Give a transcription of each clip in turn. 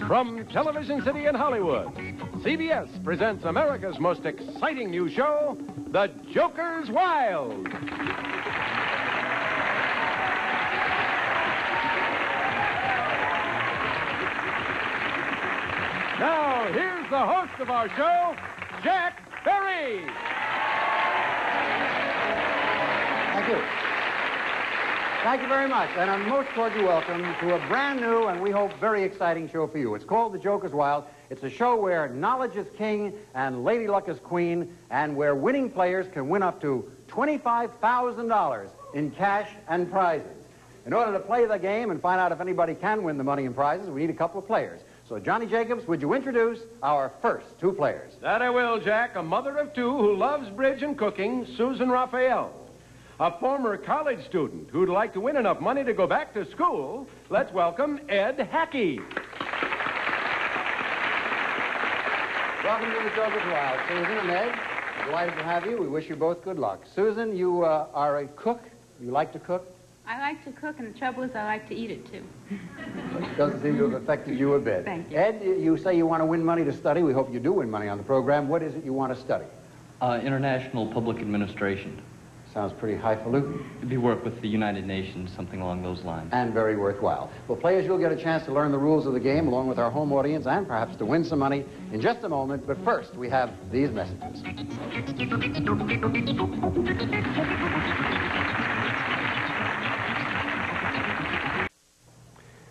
From Television City in Hollywood, CBS presents America's most exciting new show, The Joker's Wild. Now, here's the host of our show, Jack Berry. Thank you. Thank you very much, and a most cordial welcome to a brand new and we hope very exciting show for you. It's called The Joker's Wild. It's a show where knowledge is king and Lady Luck is queen, and where winning players can win up to $25,000 in cash and prizes. In order to play the game and find out if anybody can win the money and prizes, we need a couple of players. So, Johnny Jacobs, would you introduce our first two players? That I will, Jack. A mother of two who loves bridge and cooking, Susan Raphael. A former college student who'd like to win enough money to go back to school. Let's welcome Ed Hackey. Welcome to The Joker's Wild. Susan and Ed, delighted to have you. We wish you both good luck. Susan, you are a cook. You like to cook? I like to cook, and the trouble is I like to eat it, too. Doesn't seem to have affected you a bit. Thank you. Ed, you say you want to win money to study. We hope you do win money on the program. What is it you want to study? International Public Administration. Sounds pretty highfalutin. Maybe work with the United Nations, something along those lines. And very worthwhile. Well, players, you'll get a chance to learn the rules of the game along with our home audience and perhaps to win some money in just a moment. But first, we have these messages.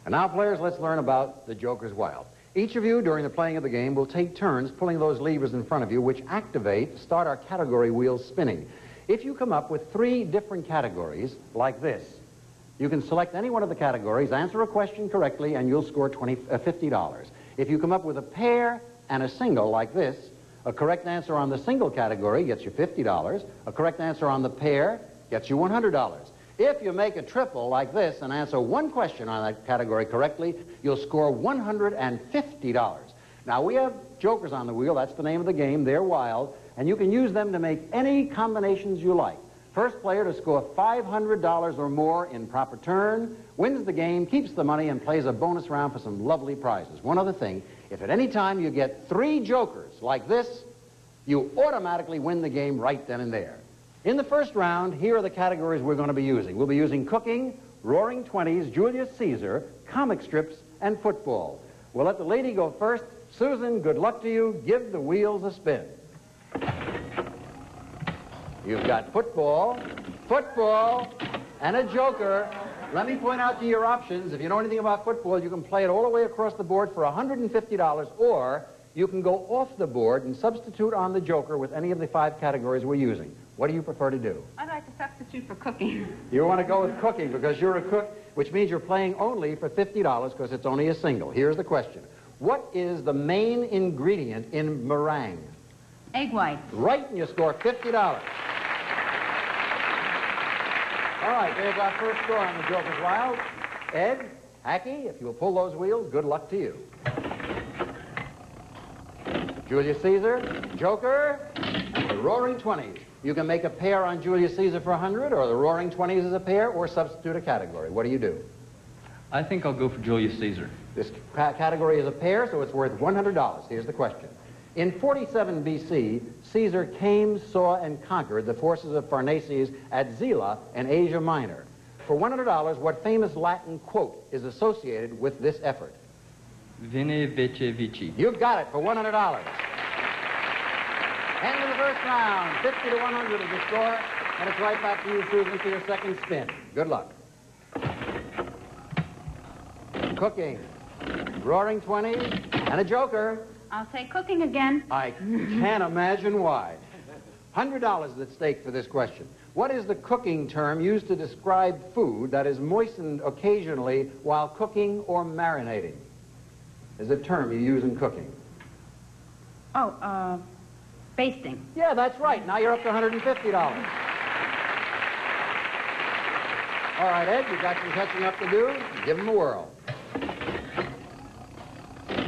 And now, players, let's learn about The Joker's Wild. Each of you, during the playing of the game, will take turns pulling those levers in front of you, which start our category wheels spinning. If you come up with 3 different categories, like this, you can select any one of the categories, answer a question correctly, and you'll score $50. If you come up with a pair and a single, like this, a correct answer on the single category gets you $50. A correct answer on the pair gets you $100. If you make a triple like this and answer one question on that category correctly, you'll score $150. Now, we have jokers on the wheel. That's the name of the game. They're wild, and you can use them to make any combinations you like. First player to score $500 or more in proper turn wins the game, keeps the money, and plays a bonus round for some lovely prizes. One other thing, if at any time you get 3 jokers like this, you automatically win the game right then and there. In the first round, here are the categories we're going to be using. We'll be using cooking, Roaring Twenties, Julius Caesar, comic strips, and football. We'll let the lady go first. Susan, good luck to you. Give the wheels a spin. You've got football, and a joker. Let me point out to you your options. If you know anything about football, you can play it all the way across the board for $150, or you can go off the board and substitute on the joker with any of the 5 categories we're using. What do you prefer to do? I'd like to substitute for cooking. You want to go with cooking because you're a cook, which means you're playing only for $50 because it's only a single. Here's the question. What is the main ingredient in meringue? Egg white. Right, and you score $50. All right, there's our first score on The Joker's Wild. Ed, Hackey, if you'll pull those wheels, good luck to you. Julius Caesar, Joker, and the Roaring Twenties. You can make a pair on Julius Caesar for $100, or the Roaring Twenties as a pair, or substitute a category. What do you do? I think I'll go for Julius Caesar. This category is a pair, so it's worth $100. Here's the question. In 47 B.C., Caesar came, saw, and conquered the forces of Pharnaces at Zela in Asia Minor. For $100, what famous Latin quote is associated with this effort? Vine vici vici. You've got it for $100. End of the first round. 50 to 100 is the score, and it's right back to you, Susan, for your second spin. Good luck. Cooking, Roaring Twenties, and a joker. I'll say cooking again. I can't imagine why. $100 is at stake for this question. What is the cooking term used to describe food that is moistened occasionally while cooking or marinating? Is a term you use in cooking. Oh, basting. Yeah, that's right. Now you're up to $150. All right, Ed, you've got some catching up to do. Give them a whirl.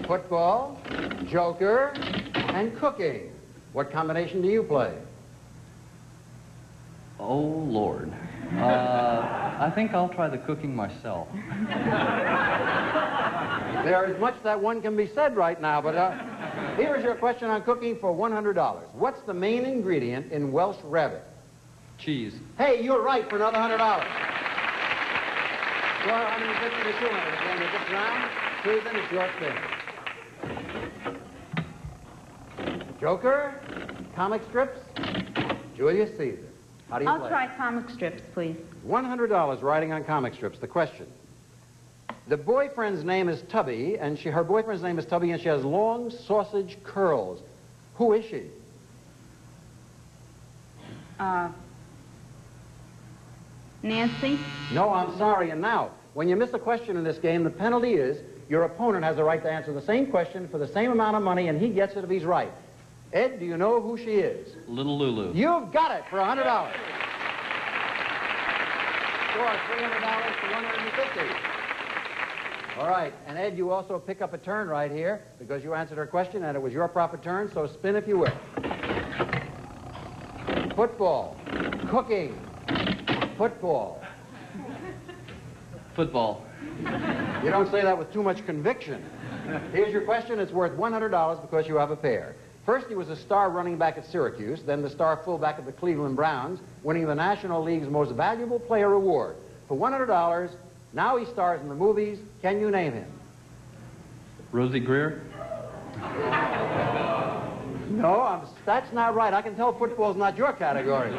Football, joker, and cooking. What combination do you play? Oh, Lord. I think I'll try the cooking myself. There is much that one can be said right now, but here's your question on cooking for $100. What's the main ingredient in Welsh rabbit? Cheese. Hey, you're right for another $100. So 150 to 200 at the end of this round. Susan, it's your spin. Joker, comic strips, Julius Caesar. How do you I'll play? try comic strips, please. $100 riding on comic strips. The question. The boyfriend's name is Tubby, and her boyfriend's name is Tubby, and she has long sausage curls. Who is she? Nancy? No, I'm sorry. And now, when you miss a question in this game, the penalty is your opponent has a right to answer the same question for the same amount of money, and he gets it if he's right. Ed, do you know who she is? Little Lulu. You've got it for $100. Score $300 to $150. All right, and Ed, you also pick up a turn right here because you answered her question and it was your proper turn, so spin if you will. Football, cooking, football. Football. You don't say that with too much conviction. Here's your question. It's worth $100 because you have a pair. First, he was a star running back at Syracuse, then the star fullback at the Cleveland Browns, winning the National League's Most Valuable Player Award. For $100, now he stars in the movies. Can you name him? Rosie Greer. No, that's not right. I can tell football's not your category.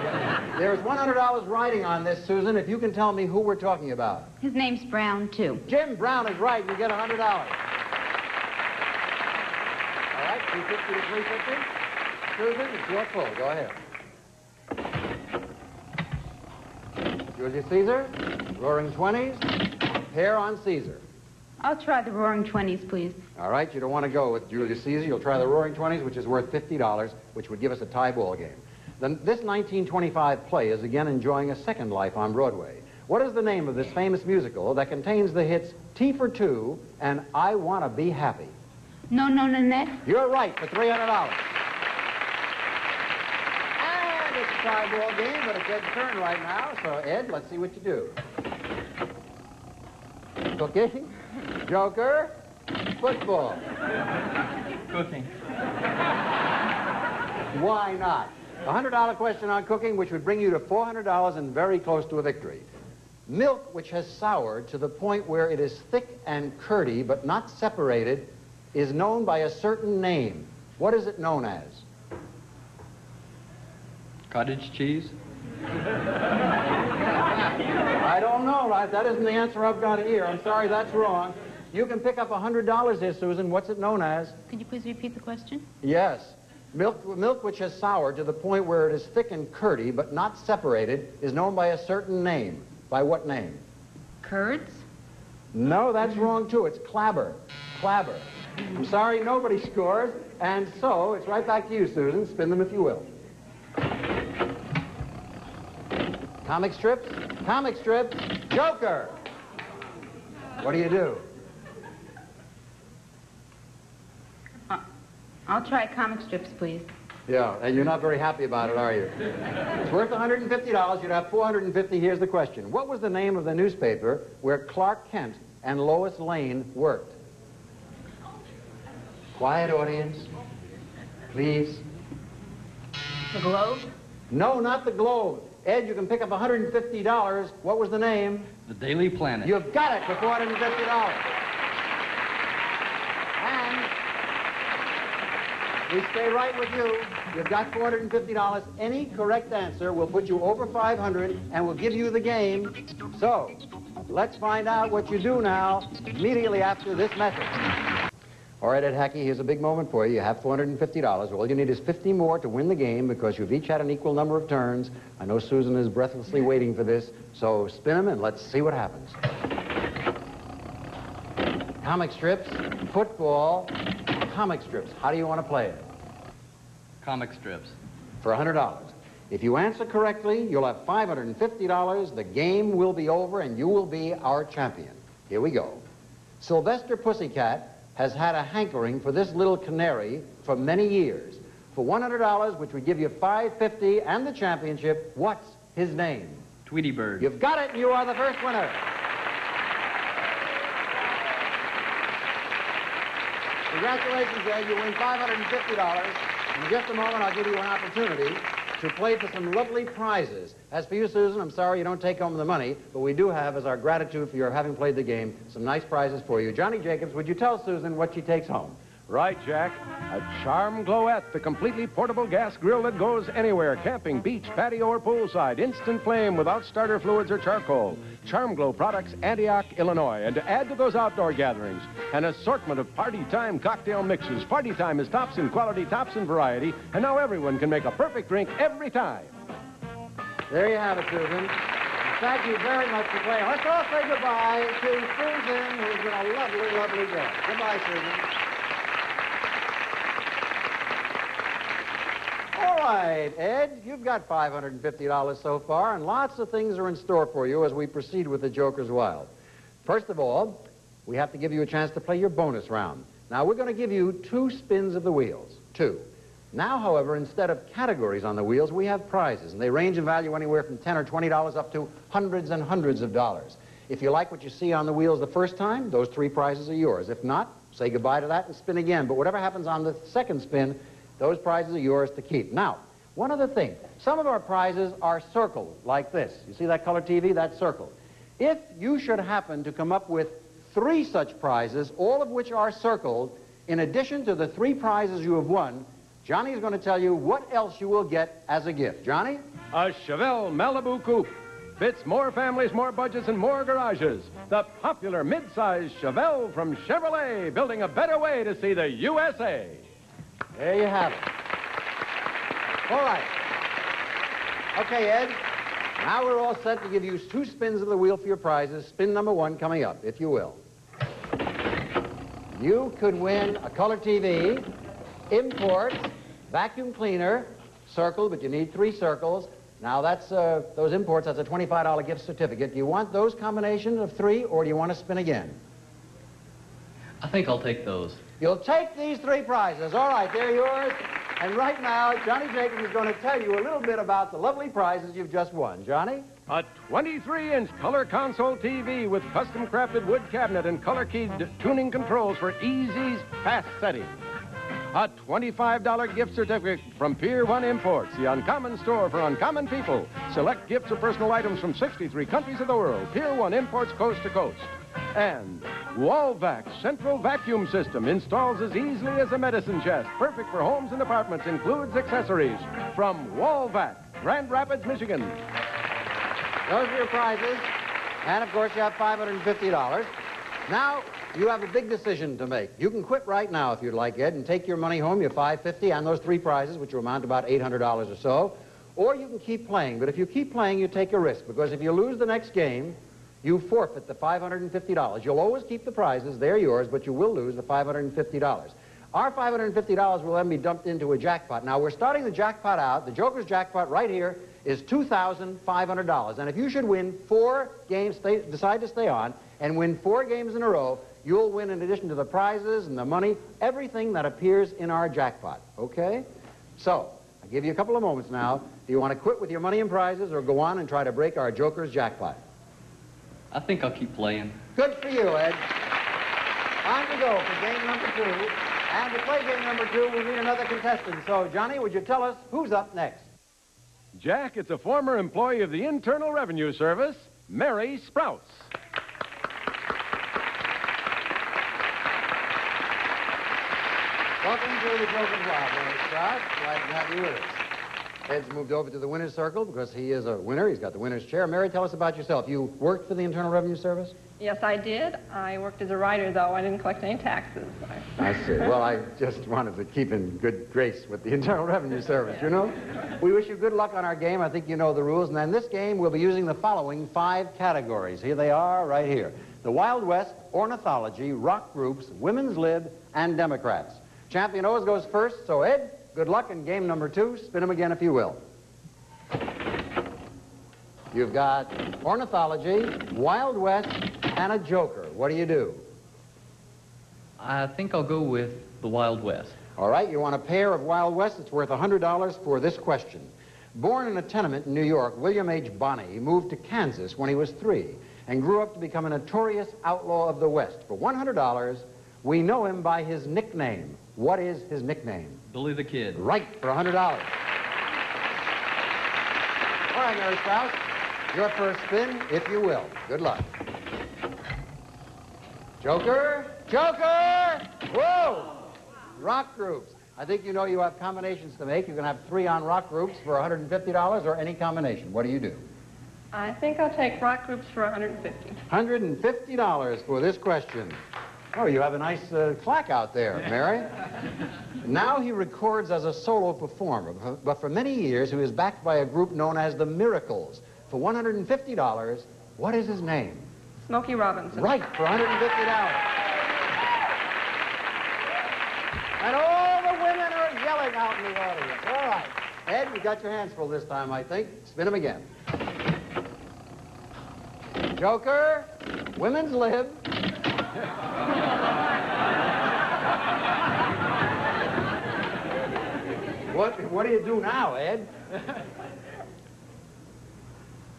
There's $100 riding on this, Susan, if you can tell me who we're talking about. His name's Brown, too. Jim Brown is right. You get $100. All right, 250 to 350. Susan, it's your pull. Go ahead. Julius Caesar, Roaring 20s, pair on Caesar. I'll try the Roaring 20s, please. All right, you don't want to go with Julius Caesar. You'll try the Roaring 20s, which is worth $50, which would give us a tie ball game. Then this 1925 play is again enjoying a second life on Broadway. What is the name of this famous musical that contains the hits Tea for Two and I Want to Be Happy? No, Nanette. You're right for $300. And it's a tie ball game, but it's Ed's turn right now. So, Ed, let's see what you do. Cooking, Joker, football. Cooking. Why not? A $100 question on cooking, which would bring you to $400 and very close to a victory. Milk which has soured to the point where it is thick and curdy but not separated is known by a certain name. What is it known as? Cottage cheese. I don't know, right? That isn't the answer I've got here. I'm sorry, that's wrong. You can pick up $100 here, Susan. What's it known as? Could you please repeat the question? Yes. Milk which has soured to the point where it is thick and curdy but not separated is known by a certain name. By what name? Curds? No, that's wrong, too. It's clabber. Clabber. I'm sorry, nobody scores. And so, it's right back to you, Susan. Spin them if you will. Comic strips? Comic strips. Joker! What do you do? I'll try comic strips, please. Yeah, and you're not very happy about it, are you? It's worth $150. You'd have $450. Here's the question. What was the name of the newspaper where Clark Kent and Lois Lane worked? Quiet, audience. Please. The Globe? No, not the Globe. Ed, you can pick up $150. What was the name? The Daily Planet. You've got it for $450. And we stay right with you. You've got $450. Any correct answer will put you over 500 and will give you the game. So, let's find out what you do now immediately after this message. All right, Ed Hackey, here's a big moment for you. You have $450. All you need is 50 more to win the game because you've each had an equal number of turns. I know Susan is breathlessly waiting for this, so spin them and let's see what happens. Comic strips, football, comic strips. How do you want to play it? Comic strips. For $100. If you answer correctly, you'll have $550. The game will be over and you will be our champion. Here we go. Sylvester Pussycat has had a hankering for this little canary for many years. For $100, which would give you $550 and the championship, what's his name? Tweety Bird. You've got it, and you are the first winner. Congratulations, Ed. You win $550. In just a moment, I'll give you an opportunity to play for some lovely prizes. As for you, Susan, I'm sorry you don't take home the money, but we do have, as our gratitude for your having played the game, some nice prizes for you. Johnny Jacobs, would you tell Susan what she takes home? Right, Jack. A Charm Gloette, the completely portable gas grill that goes anywhere. Camping, beach, patio, or poolside. Instant flame without starter fluids or charcoal. Charm Glow products, Antioch, Illinois. And to add to those outdoor gatherings, an assortment of party time cocktail mixes. Party time is tops in quality, tops in variety. And now everyone can make a perfect drink every time. There you have it, Susan. Thank you very much for playing. Let's all say goodbye to Susan, who's been a lovely, lovely guest. Goodbye, Susan. All right, Ed, you've got $550 so far, and lots of things are in store for you as we proceed with the Joker's Wild. First of all, we have to give you a chance to play your bonus round. Now, we're going to give you 2 spins of the wheels. 2. Now, however, instead of categories on the wheels, we have prizes, and they range in value anywhere from $10 or $20 up to hundreds and hundreds of dollars. If you like what you see on the wheels the first time, those 3 prizes are yours. If not, say goodbye to that and spin again. But whatever happens on the second spin, those prizes are yours to keep. Now, one other thing. Some of our prizes are circled like this. You see that color TV? That's circled. If you should happen to come up with 3 such prizes, all of which are circled, in addition to the 3 prizes you have won, Johnny is going to tell you what else you will get as a gift. Johnny? A Chevelle Malibu Coupe. Fits more families, more budgets, and more garages. The popular mid-size Chevelle from Chevrolet, building a better way to see the USA. There you have it. All right. Okay, Ed. Now we're all set to give you 2 spins of the wheel for your prizes. Spin number 1 coming up, if you will. You could win a color TV, imports, vacuum cleaner, circle, but you need 3 circles. Now that's those imports, that's a $25 gift certificate. Do you want those combinations of 3, or do you want to spin again? I think I'll take those. You'll take these 3 prizes. All right, they're yours. And right now, Johnny Jacobs is going to tell you a little bit about the lovely prizes you've just won. Johnny? A 23-inch color console TV with custom-crafted wood cabinet and color-keyed tuning controls for easy, fast setting. A $25 gift certificate from Pier 1 Imports, the uncommon store for uncommon people. Select gifts or personal items from 63 countries of the world. Pier 1 Imports, coast to coast. And Wallvac Central Vacuum System installs as easily as a medicine chest. Perfect for homes and apartments. Includes accessories from Wallvac, Grand Rapids, Michigan. Those are your prizes. And, of course, you have $550. Now, you have a big decision to make. You can quit right now if you'd like, Ed, and take your money home, your $550, and those 3 prizes, which will amount to about $800 or so. Or you can keep playing. But if you keep playing, you take a risk, because if you lose the next game, you forfeit the $550. You'll always keep the prizes. They're yours, but you will lose the $550. Our $550 will then be dumped into a jackpot. Now, we're starting the jackpot out. The Joker's jackpot right here is $2,500. And if you should win 4 games, decide to stay on, and win 4 games in a row, you'll win, in addition to the prizes and the money, everything that appears in our jackpot. Okay? So, I'll give you a couple of moments now. Do you want to quit with your money and prizes, or go on and try to break our Joker's jackpot? I think I'll keep playing. Good for you, Ed. Time to go for game number 2. And to play game number 2, we need another contestant. So, Johnny, would you tell us who's up next? Jack, it's a former employee of the Internal Revenue Service, Mary Sprouts. Welcome to the Joker's Wild, Mary Sprouts. Glad to have you with us. Ed's moved over to the winner's circle because he is a winner. He's got the winner's chair. Mary, tell us about yourself. You worked for the Internal Revenue Service? Yes, I did. I worked as a writer, though. I didn't collect any taxes. I see. Well, I just wanted to keep in good grace with the Internal Revenue Service, you know? We wish you good luck on our game. I think you know the rules. And in this game, we'll be using the following 5 categories. Here they are, right here. The Wild West, ornithology, rock groups, women's lib, and Democrats. Champion always goes first, so Ed, good luck in game number 2. Spin them again if you will. You've got ornithology, Wild West, and a Joker. What do you do? I think I'll go with the Wild West. All right, you want a pair of Wild West. It's worth $100 for this question. Born in a tenement in New York, William H. Bonney moved to Kansas when he was 3 and grew up to become a notorious outlaw of the West. For $100, we know him by his nickname. What is his nickname? Billy the Kid. Right, for $100. All right, Mary Strauss, your first spin, if you will. Good luck. Joker, Joker! Whoa! Rock groups. I think you know you have combinations to make. You can have 3 on rock groups for $150 or any combination. What do you do? I think I'll take rock groups for $150. $150 for this question. Oh, you have a nice plaque out there, Mary. Now he records as a solo performer, but for many years he was backed by a group known as the Miracles. For $150, what is his name? Smokey Robinson. Right, for $150. And all the women are yelling out in the audience. All right. Ed, you got your hands full this time, I think. Spin them again. Joker, women's lib. What do you do now, Ed?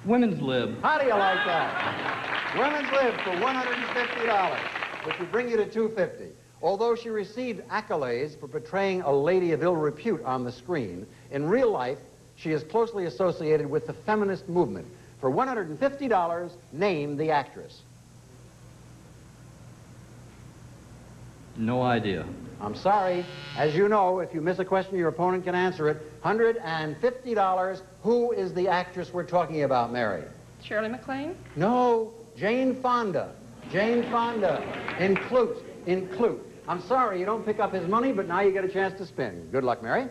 Women's lib. How do you like that? Women's lib for $150, which would bring you to $250. Although she received accolades for portraying a lady of ill repute on the screen, in real life, she is closely associated with the feminist movement. For $150, name the actress. No idea. I'm sorry. As you know, if you miss a question, your opponent can answer it. $150. Who is the actress we're talking about, Mary? Shirley MacLaine. No, Jane Fonda. Jane Fonda. In Clute. In Clute. I'm sorry you don't pick up his money, but now you get a chance to spin. Good luck, Mary.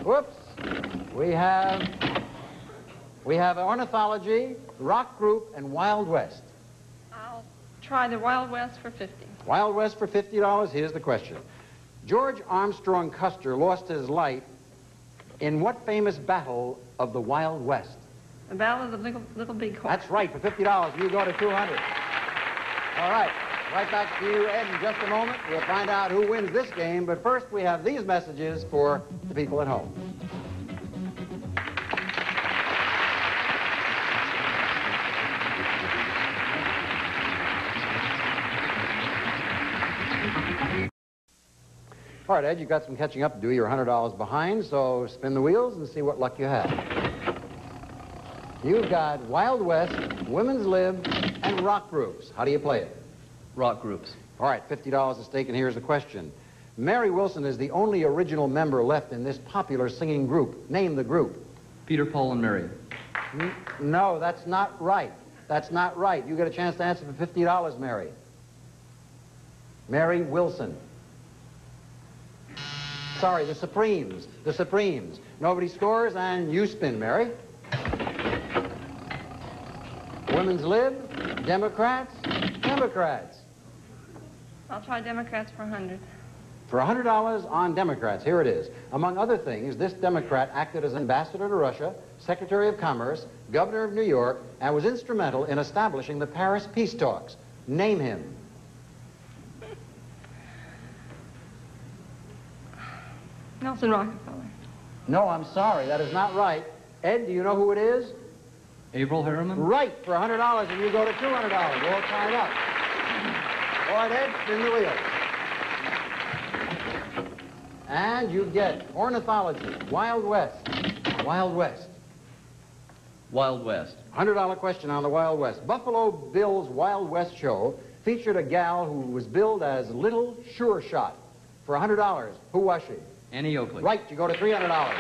Whoops. We have ornithology, rock group, and Wild West. I'll try the Wild West for $50. Wild West for $50. Here's the question. George Armstrong Custer lost his life in what famous battle of the Wild West? The Battle of the Little Big Horse. That's right, for $50. You go to $200. All right, right back to you, Ed, in just a moment. We'll find out who wins this game, but first we have these messages for the people at home. All right, Ed, you've got some catching up to do. You're $100 behind, so spin the wheels and see what luck you have. You've got Wild West, Women's Lib, and rock groups. How do you play it? Rock groups. All right, $50 at stake, and here's the question. Mary Wilson is the only original member left in this popular singing group. Name the group. Peter, Paul, and Mary. No, that's not right. That's not right. You get a chance to answer for $50, Mary. Mary Wilson. Sorry, the Supremes. The Supremes. Nobody scores, and you spin, Mary. Women's Lib, Democrats, Democrats. I'll try Democrats for $100. For $100 on Democrats, here it is. Among other things, this Democrat acted as ambassador to Russia, Secretary of Commerce, Governor of New York, and was instrumental in establishing the Paris peace talks. Name him. Nelson Rockefeller. No, I'm sorry, that is not right. Ed, do you know who it is? Averil Harriman. Right, for $100, and you go to $200. All tied up. All right, Ed, spin the wheel. And you get ornithology, Wild West, Wild West. Wild West. $100 question on the Wild West. Buffalo Bill's Wild West show featured a gal who was billed as Little Sure Shot. For $100, who was she? Annie Oakley. Right, you go to $300. All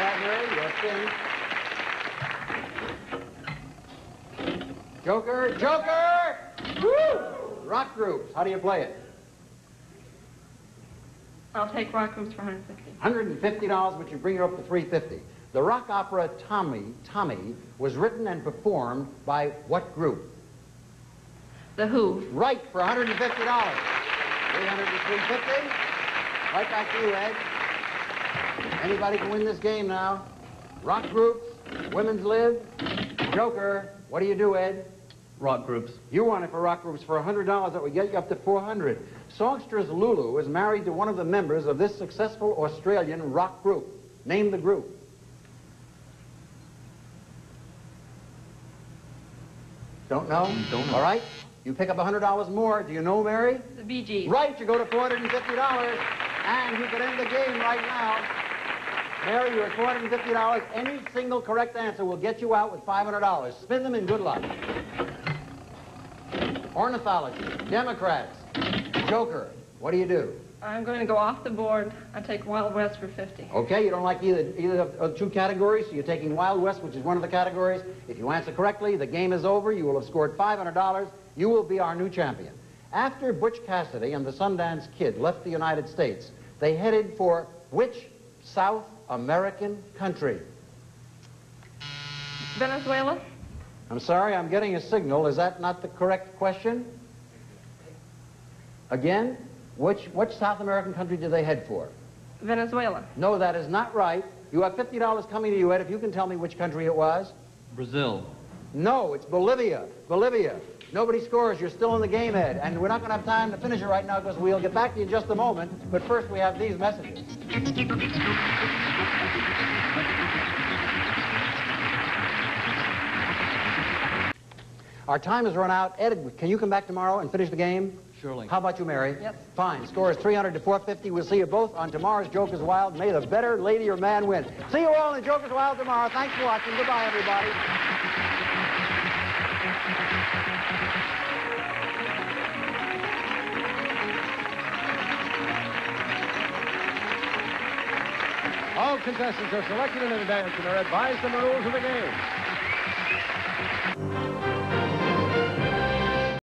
right, Mary, your spin. Joker, Joker! Woo! Rock groups, how do you play it? I'll take rock groups for $150. $150, which would bring you up to $350. The rock opera Tommy was written and performed by what group? The Who. Right, for $150. 300 to 350. Right back to you, Ed. Anybody can win this game now. Rock groups, Women's Lib, Joker. What do you do, Ed? Rock groups. You want it for rock groups for $100. That would get you up to $400. Songstress Lulu is married to one of the members of this successful Australian rock group. Name the group. Don't know? Don't know. All right. You pick up $100 more. Do you know, Mary? The Bee Gees. Right. You go to $450. And you can end the game right now. Mary, you're at $450. Any single correct answer will get you out with $500. Spin them and good luck. Ornithology, Democrats, Joker. What do you do? I'm going to go off the board. I take Wild West for 50. Okay, you don't like either of the two categories, so you're taking Wild West, which is one of the categories. If you answer correctly, the game is over. You will have scored $500. You will be our new champion. After Butch Cassidy and the Sundance Kid left the United States, they headed for which South American country? Venezuela? I'm sorry, I'm getting a signal. Is that not the correct question? Again, which South American country did they head for? Venezuela. No, that is not right. You have $50 coming to you, Ed, if you can tell me which country it was. Brazil. No, it's Bolivia. Bolivia. Nobody scores. You're still in the game, Ed. And we're not going to have time to finish it right now because we'll get back to you in just a moment. But first, we have these messages. Our time has run out. Ed, can you come back tomorrow and finish the game? Surely. How about you, Mary? Yes. Fine. Score is 300 to 450. We'll see you both on tomorrow's Joker's Wild. May the better lady or man win. See you all in Joker's Wild tomorrow. Thanks for watching. Goodbye, everybody. All contestants are selected in advance and are advised on the rules of the game.